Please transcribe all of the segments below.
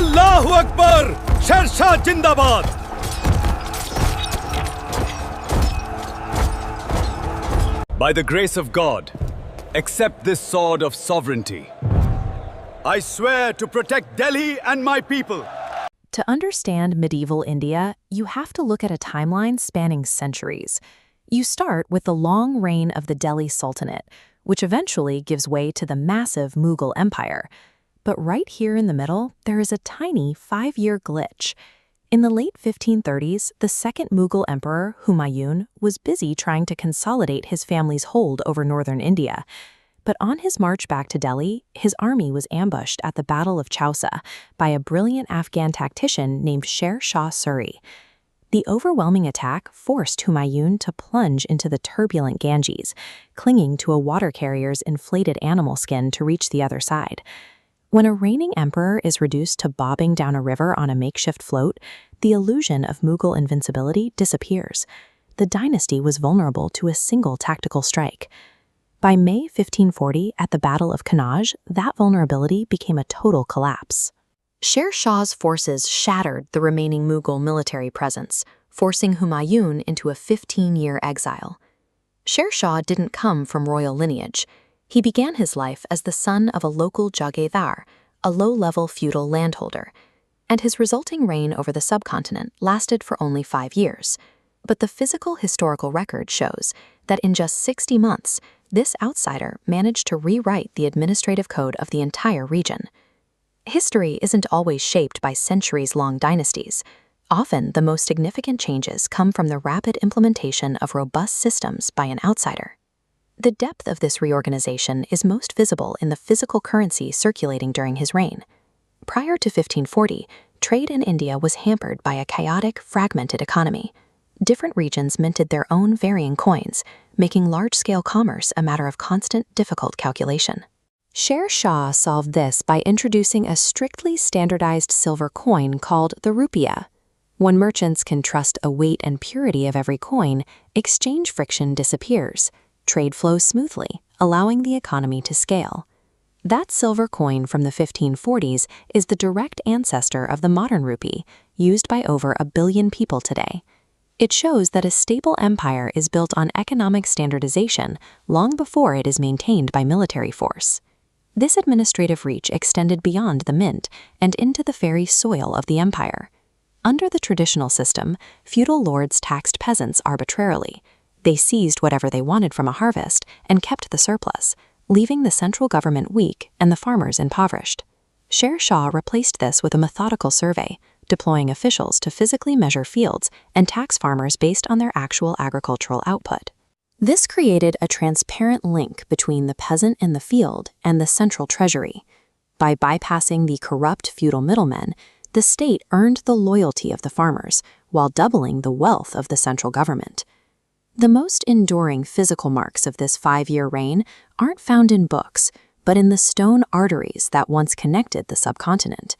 Allahu Akbar! Sher Shah Jindabad! By the grace of God, accept this sword of sovereignty. I swear to protect Delhi and my people. To understand medieval India, you have to look at a timeline spanning centuries. You start with the long reign of the Delhi Sultanate, which eventually gives way to the massive Mughal Empire. But right here in the middle, there is a tiny 5-year glitch. In the late 1530s, the second Mughal emperor, Humayun, was busy trying to consolidate his family's hold over northern India. But on his march back to Delhi, his army was ambushed at the Battle of Chausa by a brilliant Afghan tactician named Sher Shah Suri. The overwhelming attack forced Humayun to plunge into the turbulent Ganges, clinging to a water carrier's inflated animal skin to reach the other side. When a reigning emperor is reduced to bobbing down a river on a makeshift float, the illusion of Mughal invincibility disappears. The dynasty was vulnerable to a single tactical strike. By May 1540, at the Battle of Kannauj, that vulnerability became a total collapse. Sher Shah's forces shattered the remaining Mughal military presence, forcing Humayun into a 15-year exile. Sher Shah didn't come from royal lineage. He began his life as the son of a local jagirdar, a low-level feudal landholder, and his resulting reign over the subcontinent lasted for only 5 years. But the physical historical record shows that in just 60 months, this outsider managed to rewrite the administrative code of the entire region. History isn't always shaped by centuries-long dynasties. Often, the most significant changes come from the rapid implementation of robust systems by an outsider. The depth of this reorganization is most visible in the physical currency circulating during his reign. Prior to 1540, trade in India was hampered by a chaotic, fragmented economy. Different regions minted their own varying coins, making large-scale commerce a matter of constant, difficult calculation. Sher Shah solved this by introducing a strictly standardized silver coin called the rupiah. When merchants can trust a weight and purity of every coin, exchange friction disappears. Trade flows smoothly, allowing the economy to scale. That silver coin from the 1540s is the direct ancestor of the modern rupee, used by over 1 billion people today. It shows that a stable empire is built on economic standardization long before it is maintained by military force. This administrative reach extended beyond the mint and into the very soil of the empire. Under the traditional system, feudal lords taxed peasants arbitrarily. They seized whatever they wanted from a harvest and kept the surplus, leaving the central government weak and the farmers impoverished. Sher Shah replaced this with a methodical survey, deploying officials to physically measure fields and tax farmers based on their actual agricultural output. This created a transparent link between the peasant in the field and the central treasury. By bypassing the corrupt feudal middlemen, the state earned the loyalty of the farmers while doubling the wealth of the central government. The most enduring physical marks of this 5-year reign aren't found in books, but in the stone arteries that once connected the subcontinent.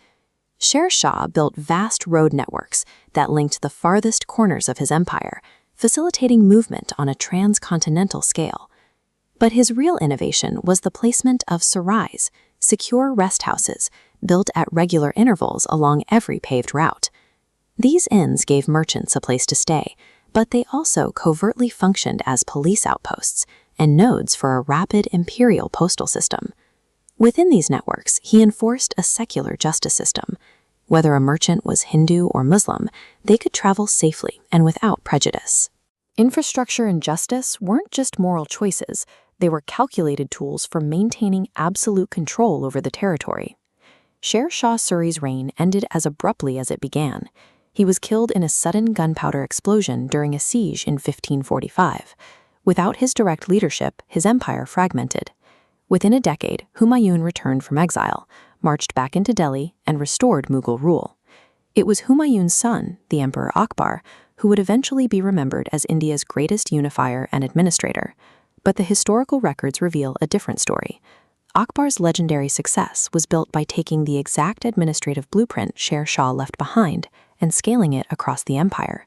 Sher Shah built vast road networks that linked the farthest corners of his empire, facilitating movement on a transcontinental scale. But his real innovation was the placement of sarais, secure rest houses, built at regular intervals along every paved route. These inns gave merchants a place to stay, but they also covertly functioned as police outposts and nodes for a rapid imperial postal system. Within these networks, he enforced a secular justice system. Whether a merchant was Hindu or Muslim, they could travel safely and without prejudice. Infrastructure and justice weren't just moral choices, they were calculated tools for maintaining absolute control over the territory. Sher Shah Suri's reign ended as abruptly as it began. He was killed in a sudden gunpowder explosion during a siege in 1545. Without his direct leadership, his empire fragmented. Within a decade, Humayun returned from exile, marched back into Delhi, and restored Mughal rule. It was Humayun's son, the Emperor Akbar, who would eventually be remembered as India's greatest unifier and administrator. But the historical records reveal a different story. Akbar's legendary success was built by taking the exact administrative blueprint Sher Shah left behind and scaling it across the empire.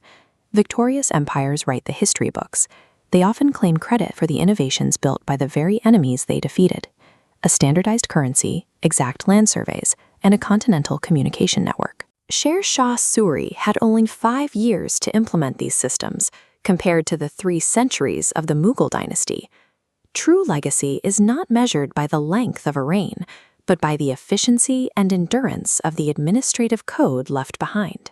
Victorious empires write the history books. They often claim credit for the innovations built by the very enemies they defeated. A standardized currency, exact land surveys, and a continental communication network. Shah Suri had only 5 years to implement these systems, compared to the 3 centuries of the Mughal dynasty. True legacy is not measured by the length of a reign, but by the efficiency and endurance of the administrative code left behind.